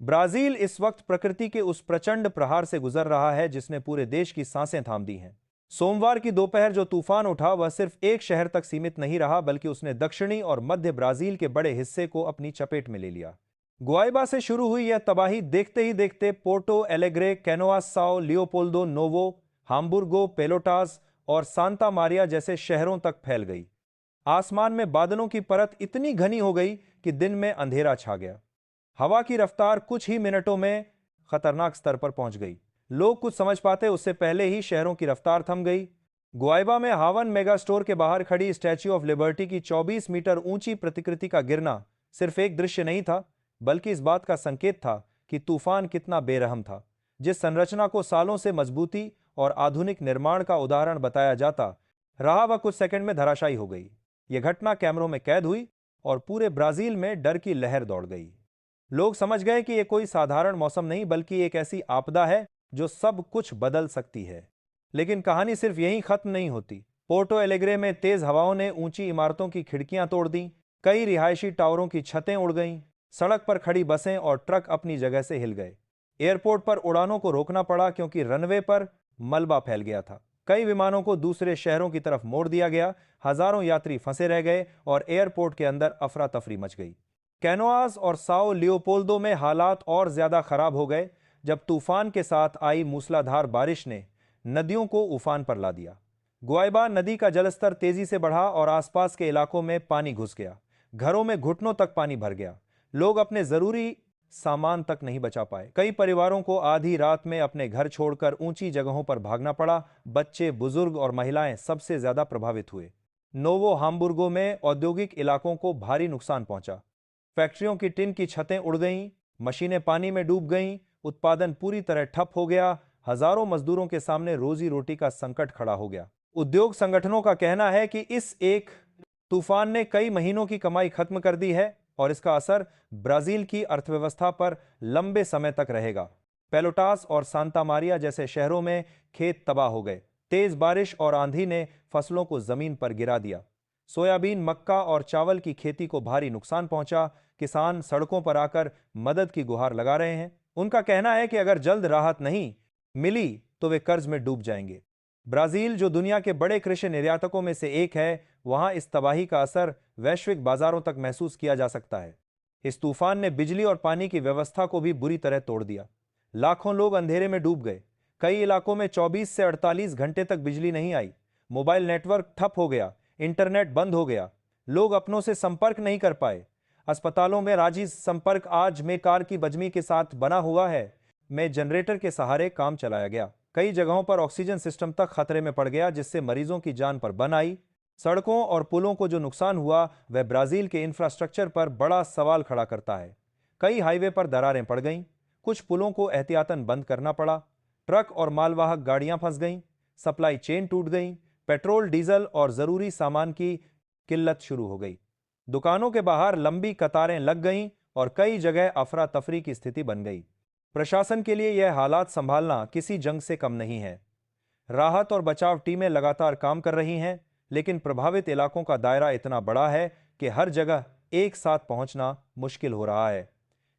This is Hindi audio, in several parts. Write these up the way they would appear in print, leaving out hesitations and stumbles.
ब्राजील इस वक्त प्रकृति के उस प्रचंड प्रहार से गुजर रहा है जिसने पूरे देश की सांसें थाम दी हैं। सोमवार की दोपहर जो तूफान उठा वह सिर्फ एक शहर तक सीमित नहीं रहा, बल्कि उसने दक्षिणी और मध्य ब्राजील के बड़े हिस्से को अपनी चपेट में ले लिया। गुआइबा से शुरू हुई यह तबाही देखते ही देखते Porto Alegre, Canoas São, Leopoldo Novo, Hamburgo, Pelotas और सांता मारिया जैसे शहरों तक फैल गई। आसमान में बादलों की परत इतनी घनी हो गई कि दिन में अंधेरा छा गया। हवा की रफ्तार कुछ ही मिनटों में खतरनाक स्तर पर पहुंच गई। लोग कुछ समझ पाते उससे पहले ही शहरों की रफ्तार थम गई। गुआइबा में हावन मेगा स्टोर के बाहर खड़ी स्टैच्यू ऑफ लिबर्टी की 24 मीटर ऊंची प्रतिकृति का गिरना सिर्फ एक दृश्य नहीं था, बल्कि इस बात का संकेत था कि तूफान कितना बेरहम था। जिस संरचना को सालों से मजबूती और आधुनिक निर्माण का उदाहरण बताया जाता रहा, वह कुछ सेकंड में धराशायी हो गई। यह घटना कैमरों में कैद हुई और पूरे ब्राजील में डर की लहर दौड़ गई। लोग समझ गए कि यह कोई साधारण मौसम नहीं, बल्कि एक ऐसी आपदा है जो सब कुछ बदल सकती है। लेकिन कहानी सिर्फ यहीं खत्म नहीं होती। पोर्टो एलेग्रे में तेज हवाओं ने ऊंची इमारतों की खिड़कियां तोड़ दी, कई रिहायशी टावरों की छतें उड़ गईं, सड़क पर खड़ी बसें और ट्रक अपनी जगह से हिल गए। एयरपोर्ट पर उड़ानों को रोकना पड़ा क्योंकि रनवे पर मलबा फैल गया था। कई विमानों को दूसरे शहरों की तरफ मोड़ दिया गया, हजारों यात्री फंसे रह गए और एयरपोर्ट के अंदर अफरा तफरी मच गई। कैनोआस और साओ लियोपोल्डो में हालात और ज्यादा खराब हो गए जब तूफान के साथ आई मूसलाधार बारिश ने नदियों को उफान पर ला दिया। गुआइबा नदी का जलस्तर तेजी से बढ़ा और आसपास के इलाकों में पानी घुस गया। घरों में घुटनों तक पानी भर गया। लोग अपने जरूरी सामान तक नहीं बचा पाए। कई परिवारों को आधी रात में अपने घर छोड़कर ऊंची जगहों पर भागना पड़ा। बच्चे, बुजुर्ग और महिलाएं सबसे ज्यादा प्रभावित हुए। नोवो हाम्बुर्गो में औद्योगिक इलाकों को भारी नुकसान पहुंचा। फैक्ट्रियों की टिन की छतें उड़ गईं, मशीनें पानी में डूब गईं, उत्पादन पूरी तरह ठप हो गया। हजारों मजदूरों के सामने रोजी रोटी का संकट खड़ा हो गया। उद्योग संगठनों का कहना है कि इस एक तूफान ने कई महीनों की कमाई खत्म कर दी है और इसका असर ब्राजील की अर्थव्यवस्था पर लंबे समय तक रहेगा। पेलोटास और सांता मारिया जैसे शहरों में खेत तबाह हो गए। तेज बारिश और आंधी ने फसलों को जमीन पर गिरा दिया। सोयाबीन, मक्का और चावल की खेती को भारी नुकसान पहुंचा। किसान सड़कों पर आकर मदद की गुहार लगा रहे हैं। उनका कहना है कि अगर जल्द राहत नहीं मिली तो वे कर्ज में डूब जाएंगे। ब्राजील, जो दुनिया के बड़े कृषि निर्यातकों में से एक है, वहां इस तबाही का असर वैश्विक बाजारों तक महसूस किया जा सकता है। इस तूफान ने बिजली और पानी की व्यवस्था को भी बुरी तरह तोड़ दिया। लाखों लोग अंधेरे में डूब गए। कई इलाकों में 24 से 48 घंटे तक बिजली नहीं आई। मोबाइल नेटवर्क ठप हो गया, इंटरनेट बंद हो गया। लोग अपनों से संपर्क नहीं कर पाए। अस्पतालों में राजी संपर्क आज में कार की बजमी के साथ बना हुआ है। में जनरेटर के सहारे काम चलाया गया। कई जगहों पर ऑक्सीजन सिस्टम तक खतरे में पड़ गया, जिससे मरीजों की जान पर बन आई। सड़कों और पुलों को जो नुकसान हुआ वह ब्राजील के इंफ्रास्ट्रक्चर पर बड़ा सवाल खड़ा करता है। कई हाईवे पर दरारें पड़ गईं, कुछ पुलों को एहतियातन बंद करना पड़ा। ट्रक और मालवाहक गाड़ियां फंस गईं, सप्लाई चेन टूट गई। पेट्रोल, डीजल और जरूरी सामान की किल्लत शुरू हो गई। दुकानों के बाहर लंबी कतारें लग गईं और कई जगह अफरा तफरी की स्थिति बन गई। प्रशासन के लिए यह हालात संभालना किसी जंग से कम नहीं है। राहत और बचाव टीमें लगातार काम कर रही हैं, लेकिन प्रभावित इलाकों का दायरा इतना बड़ा है कि हर जगह एक साथ पहुंचना मुश्किल हो रहा है।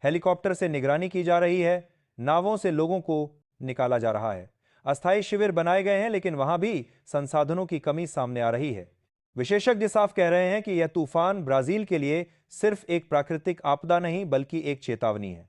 हेलीकॉप्टर से निगरानी की जा रही है, नावों से लोगों को निकाला जा रहा है। अस्थायी शिविर बनाए गए हैं, लेकिन वहां भी संसाधनों की कमी सामने आ रही है। विशेषज्ञ साफ कह रहे हैं कि यह तूफान ब्राजील के लिए सिर्फ एक प्राकृतिक आपदा नहीं, बल्कि एक चेतावनी है।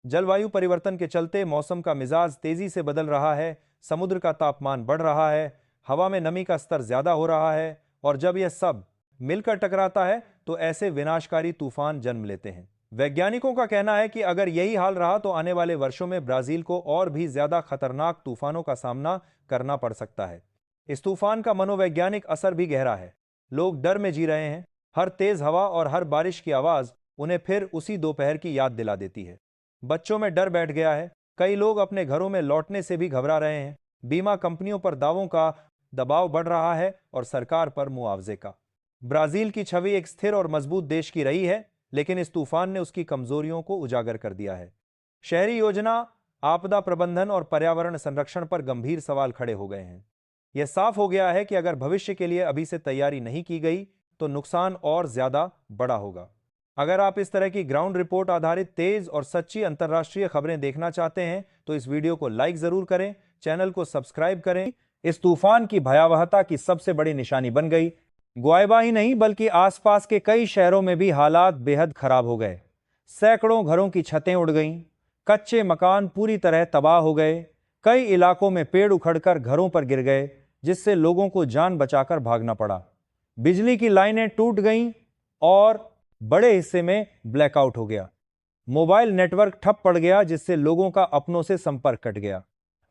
जलवायु परिवर्तन के चलते मौसम का मिजाज तेजी से बदल रहा है। समुद्र का तापमान बढ़ रहा है, हवा में नमी का स्तर ज्यादा हो रहा है और जब यह सब मिलकर टकराता है तो ऐसे विनाशकारी तूफान जन्म लेते हैं। वैज्ञानिकों का कहना है कि अगर यही हाल रहा तो आने वाले वर्षों में ब्राजील को और भी ज्यादा खतरनाक तूफानों का सामना करना पड़ सकता है। इस तूफान का मनोवैज्ञानिक असर भी गहरा है। लोग डर में जी रहे हैं। हर तेज हवा और हर बारिश की आवाज उन्हें फिर उसी दोपहर की याद दिला देती है। बच्चों में डर बैठ गया है। कई लोग अपने घरों में लौटने से भी घबरा रहे हैं। बीमा कंपनियों पर दावों का दबाव बढ़ रहा है और सरकार पर मुआवजे का। ब्राजील की छवि एक स्थिर और मजबूत देश की रही है, लेकिन इस तूफान ने उसकी कमजोरियों को उजागर कर दिया है। शहरी योजना, आपदा प्रबंधन और पर्यावरण संरक्षण पर गंभीर सवाल खड़े हो गए हैं। यह साफ हो गया है कि अगर भविष्य के लिए अभी से तैयारी नहीं की गई तो नुकसान और ज्यादा बड़ा होगा। अगर आप इस तरह की ग्राउंड रिपोर्ट आधारित तेज और सच्ची अंतर्राष्ट्रीय खबरें देखना चाहते हैं तो इस वीडियो को लाइक जरूर करें, चैनल को सब्सक्राइब करें। इस तूफान की भयावहता की सबसे बड़ी निशानी बन गई। ग्वाइबा ही नहीं बल्कि आसपास के कई शहरों में भी हालात बेहद खराब हो गए। सैकड़ों घरों की छतें उड़ गईं, कच्चे मकान पूरी तरह तबाह हो गए। कई इलाकों में पेड़ उखड़कर घरों पर गिर गए, जिससे लोगों को जान बचाकर भागना पड़ा। बिजली की लाइनें टूट गईं और बड़े हिस्से में ब्लैकआउट हो गया। मोबाइल नेटवर्क ठप पड़ गया, जिससे लोगों का अपनों से संपर्क कट गया।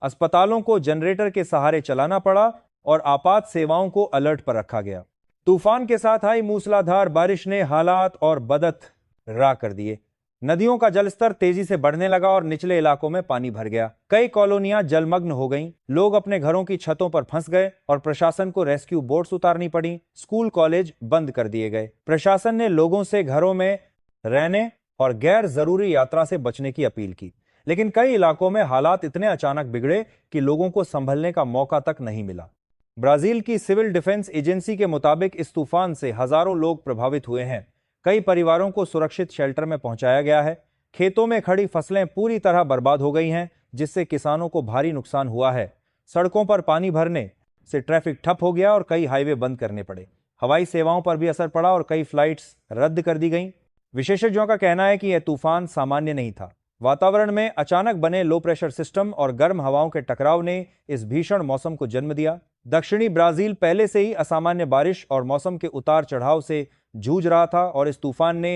अस्पतालों को जनरेटर के सहारे चलाना पड़ा और आपात सेवाओं को अलर्ट पर रखा गया। तूफान के साथ आई मूसलाधार बारिश ने हालात और बदत रा कर दिए। नदियों का जलस्तर तेजी से बढ़ने लगा और निचले इलाकों में पानी भर गया। कई कॉलोनियां जलमग्न हो गईं। लोग अपने घरों की छतों पर फंस गए और प्रशासन को रेस्क्यू बोट्स उतारनी पड़ी। स्कूल कॉलेज बंद कर दिए गए। प्रशासन ने लोगों से घरों में रहने और गैर जरूरी यात्रा से बचने की अपील की, लेकिन कई इलाकों में हालात इतने अचानक बिगड़े कि लोगों को संभलने का मौका तक नहीं मिला। ब्राजील की सिविल डिफेंस एजेंसी के मुताबिक इस तूफान से हजारों लोग प्रभावित हुए हैं। कई परिवारों को सुरक्षित शेल्टर में पहुंचाया गया है। खेतों में खड़ी फसलें पूरी तरह बर्बाद हो गई हैं, जिससे किसानों को भारी नुकसान हुआ है। सड़कों पर पानी भरने से ट्रैफिक ठप हो गया और कई हाईवे बंद करने पड़े। हवाई सेवाओं पर भी असर पड़ा और कई फ्लाइट्स रद्द कर दी गईं। विशेषज्ञों का कहना है कि यह तूफान सामान्य नहीं था। वातावरण में अचानक बने लो प्रेशर सिस्टम और गर्म हवाओं के टकराव ने इस भीषण मौसम को जन्म दिया। दक्षिणी ब्राजील पहले से ही असामान्य बारिश और मौसम के उतार चढ़ाव से जूझ रहा था और इस तूफान ने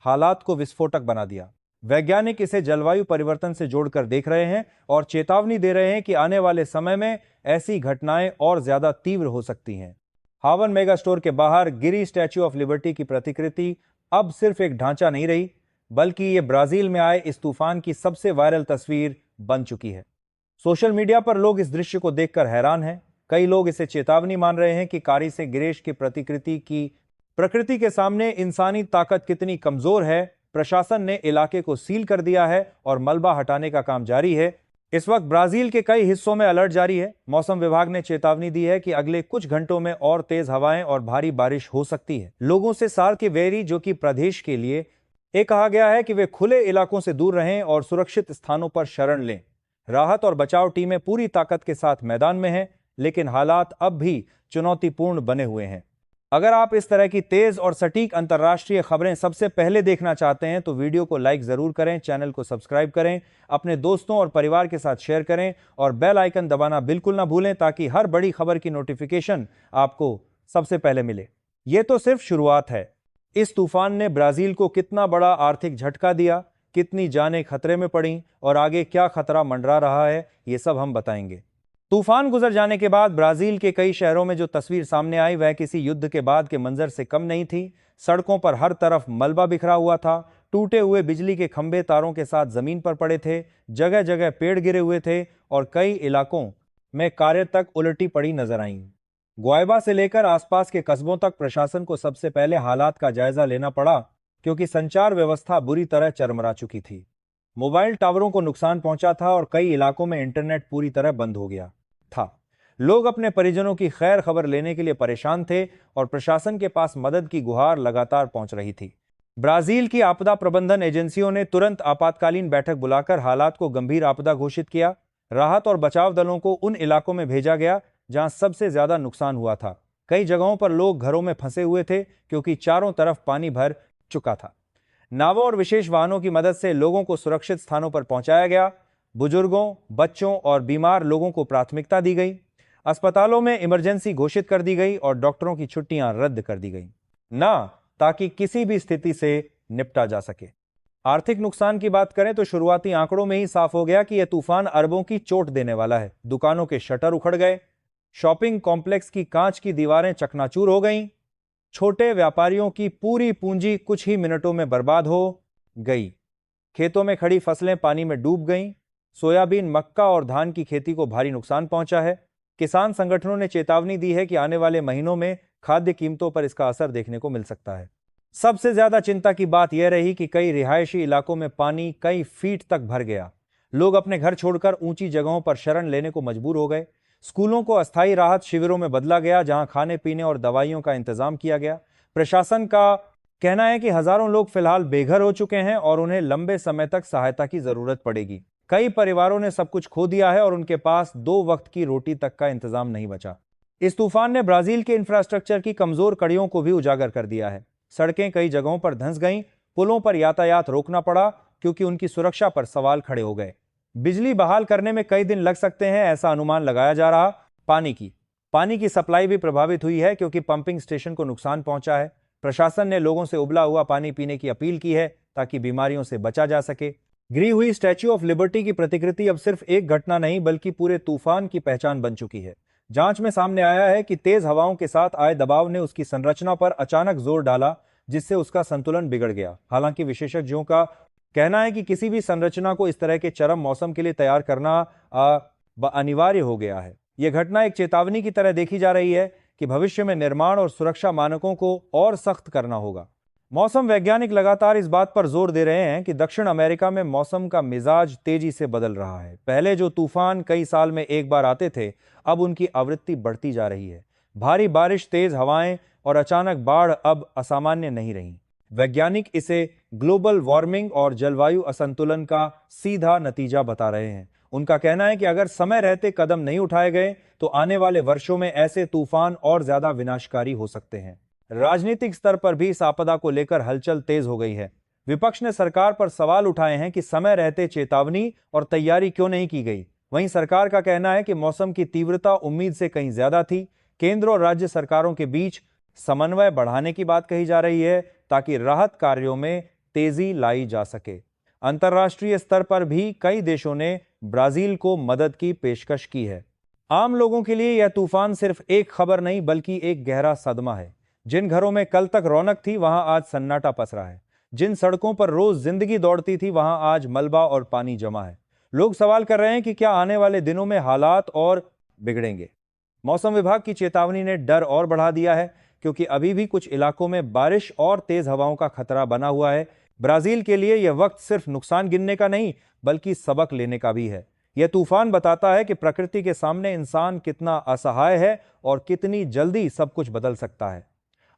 हालात को विस्फोटक बना दिया। वैज्ञानिक इसे जलवायु परिवर्तन से जोड़कर देख रहे हैं और चेतावनी दे रहे हैं कि आने वाले समय में ऐसी घटनाएं और ज्यादा तीव्र हो सकती हैं। हावन मेगा स्टोर के बाहर गिरी स्टैच्यू ऑफ लिबर्टी की प्रतिकृति अब सिर्फ एक ढांचा नहीं रही, बल्कि ये ब्राजील में आए इस तूफान की सबसे वायरल तस्वीर बन चुकी है। सोशल मीडिया पर लोग इस दृश्य को देखकर हैरान हैं। कई लोग इसे चेतावनी मान रहे हैं कि कारी से गिरीश की प्रतिकृति की प्रकृति के सामने इंसानी ताकत कितनी कमजोर है। प्रशासन ने इलाके को सील कर दिया है और मलबा हटाने का काम जारी है। इस वक्त ब्राजील के कई हिस्सों में अलर्ट जारी है। मौसम विभाग ने चेतावनी दी है कि अगले कुछ घंटों में और तेज हवाएं और भारी बारिश हो सकती है। लोगों से साल के वेरी जो कि प्रदेश के लिए कहा गया है कि वे खुले इलाकों से दूर रहें और सुरक्षित स्थानों पर शरण लें। राहत और बचाव टीमें पूरी ताकत के साथ मैदान में हैं, लेकिन हालात अब भी चुनौतीपूर्ण बने हुए हैं। अगर आप इस तरह की तेज और सटीक अंतर्राष्ट्रीय खबरें सबसे पहले देखना चाहते हैं तो वीडियो को लाइक जरूर करें, चैनल को सब्सक्राइब करें, अपने दोस्तों और परिवार के साथ शेयर करें और बेल आइकन दबाना बिल्कुल ना भूलें ताकि हर बड़ी खबर की नोटिफिकेशन आपको सबसे पहले मिले। ये तो सिर्फ शुरुआत है। इस तूफान ने ब्राजील को कितना बड़ा आर्थिक झटका दिया, कितनी जानें खतरे में पड़ी और आगे क्या खतरा मंडरा रहा है, ये सब हम बताएंगे। तूफान गुजर जाने के बाद ब्राजील के कई शहरों में जो तस्वीर सामने आई वह किसी युद्ध के बाद के मंजर से कम नहीं थी। सड़कों पर हर तरफ मलबा बिखरा हुआ था। टूटे हुए बिजली के खंभे तारों के साथ जमीन पर पड़े थे। जगह जगह पेड़ गिरे हुए थे और कई इलाकों में कारें तक उलटी पड़ी नजर आईं। ग्वाइबा से लेकर आसपास के कस्बों तक प्रशासन को सबसे पहले हालात का जायजा लेना पड़ा, क्योंकि संचार व्यवस्था बुरी तरह चरमरा चुकी थी। मोबाइल टावरों को नुकसान पहुंचा था और कई इलाकों में इंटरनेट पूरी तरह बंद हो गया था। लोग अपने परिजनों की खैर खबर लेने के लिए परेशान थे और प्रशासन के पास मदद की गुहार लगातार पहुंच रही थी। ब्राजील की आपदा प्रबंधन एजेंसियों ने तुरंत आपातकालीन बैठक बुलाकर हालात को गंभीर आपदा घोषित किया। राहत और बचाव दलों को उन इलाकों में भेजा गया जहां सबसे ज्यादा नुकसान हुआ था। कई जगहों पर लोग घरों में फंसे हुए थे क्योंकि चारों तरफ पानी भर चुका था। नावों और विशेष वाहनों की मदद से लोगों को सुरक्षित स्थानों पर पहुंचाया गया। बुजुर्गों, बच्चों और बीमार लोगों को प्राथमिकता दी गई। अस्पतालों में इमरजेंसी घोषित कर दी गई और डॉक्टरों की छुट्टियां रद्द कर दी गई, ताकि किसी भी स्थिति से निपटा जा सके। आर्थिक नुकसान की बात करें तो शुरुआती आंकड़ों में ही साफ हो गया कि यह तूफान अरबों की चोट देने वाला है। दुकानों के शटर उखड़ गए, शॉपिंग कॉम्प्लेक्स की कांच की दीवारें चकनाचूर हो गईं, छोटे व्यापारियों की पूरी पूंजी कुछ ही मिनटों में बर्बाद हो गई, खेतों में खड़ी फसलें पानी में डूब गईं, सोयाबीन, मक्का और धान की खेती को भारी नुकसान पहुंचा है। किसान संगठनों ने चेतावनी दी है कि आने वाले महीनों में खाद्य कीमतों पर इसका असर देखने को मिल सकता है। सबसे ज्यादा चिंता की बात यह रही कि कई रिहायशी इलाकों में पानी कई फीट तक भर गया। लोग अपने घर छोड़कर ऊंची जगहों पर शरण लेने को मजबूर हो गए। स्कूलों को अस्थायी राहत शिविरों में बदला गया, जहां खाने पीने और दवाइयों का इंतजाम किया गया। प्रशासन का कहना है कि हजारों लोग फिलहाल बेघर हो चुके हैं और उन्हें लंबे समय तक सहायता की जरूरत पड़ेगी। कई परिवारों ने सब कुछ खो दिया है और उनके पास 2 वक्त की रोटी तक का इंतजाम नहीं बचा। इस तूफान ने ब्राजील के इंफ्रास्ट्रक्चर की कमजोर कड़ियों को भी उजागर कर दिया है। सड़कें कई जगहों पर धंस गईं, पुलों पर यातायात रोकना पड़ा क्योंकि उनकी सुरक्षा पर सवाल खड़े हो गए। बिजली बहाल करने में कई दिन लग सकते हैं, ऐसा अनुमान लगाया जा रहा। पानी की सप्लाई भी प्रभावित हुई है क्योंकि पंपिंग स्टेशन को नुकसान पहुंचा है। प्रशासन ने लोगों से उबला हुआ पानी पीने की अपील की है ताकि बीमारियों से बचा जा सके। गिरी हुई स्टैच्यू ऑफ लिबर्टी की प्रतिकृति अब सिर्फ एक घटना नहीं बल्कि पूरे तूफान की पहचान बन चुकी है। जांच में सामने आया है कि तेज हवाओं के साथ आए दबाव ने उसकी संरचना पर अचानक जोर डाला, जिससे उसका संतुलन बिगड़ गया। हालांकि विशेषज्ञों का कहना है कि किसी भी संरचना को इस तरह के चरम मौसम के लिए तैयार करना अनिवार्य हो गया है। यह घटना एक चेतावनी की तरह देखी जा रही है कि भविष्य में निर्माण और सुरक्षा मानकों को और सख्त करना होगा। मौसम वैज्ञानिक लगातार इस बात पर जोर दे रहे हैं कि दक्षिण अमेरिका में मौसम का मिजाज तेजी से बदल रहा है। पहले जो तूफान कई साल में एक बार आते थे, अब उनकी आवृत्ति बढ़ती जा रही है। भारी बारिश, तेज हवाएं और अचानक बाढ़ अब असामान्य नहीं रही। वैज्ञानिक इसे ग्लोबल वार्मिंग और जलवायु असंतुलन का सीधा नतीजा बता रहे हैं। उनका कहना है कि अगर समय रहते कदम नहीं उठाए गए तो आने वाले वर्षों में ऐसे तूफान और ज्यादा विनाशकारी हो सकते हैं। राजनीतिक स्तर पर भी इस आपदा को लेकर हलचल तेज हो गई है। विपक्ष ने सरकार पर सवाल उठाए हैं कि समय रहते चेतावनी और तैयारी क्यों नहीं की गई। वहीं सरकार का कहना है कि मौसम की तीव्रता उम्मीद से कहीं ज्यादा थी। केंद्र और राज्य सरकारों के बीच समन्वय बढ़ाने की बात कही जा रही है ताकि राहत कार्यों में तेजी लाई जा सके। अंतर्राष्ट्रीय स्तर पर भी कई देशों ने ब्राजील को मदद की पेशकश की है। आम लोगों के लिए यह तूफान सिर्फ एक खबर नहीं बल्कि एक गहरा सदमा है। जिन घरों में कल तक रौनक थी वहां आज सन्नाटा पसरा है। जिन सड़कों पर रोज जिंदगी दौड़ती थी वहां आज मलबा और पानी जमा है। लोग सवाल कर रहे हैं कि क्या आने वाले दिनों में हालात और बिगड़ेंगे। मौसम विभाग की चेतावनी ने डर और बढ़ा दिया है क्योंकि अभी भी कुछ इलाकों में बारिश और तेज हवाओं का खतरा बना हुआ है। ब्राजील के लिए यह वक्त सिर्फ नुकसान गिनने का नहीं बल्कि सबक लेने का भी है। यह तूफान बताता है कि प्रकृति के सामने इंसान कितना असहाय है और कितनी जल्दी सब कुछ बदल सकता है।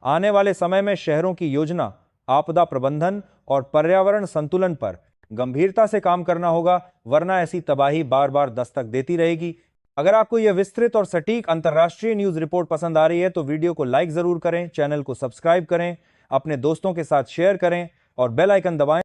आने वाले समय में शहरों की योजना, आपदा प्रबंधन और पर्यावरण संतुलन पर गंभीरता से काम करना होगा, वरना ऐसी तबाही बार बार दस्तक देती रहेगी। अगर आपको यह विस्तृत और सटीक अंतर्राष्ट्रीय न्यूज रिपोर्ट पसंद आ रही है तो वीडियो को लाइक जरूर करें, चैनल को सब्सक्राइब करें, अपने दोस्तों के साथ शेयर करें और बेल आइकन दबाएं।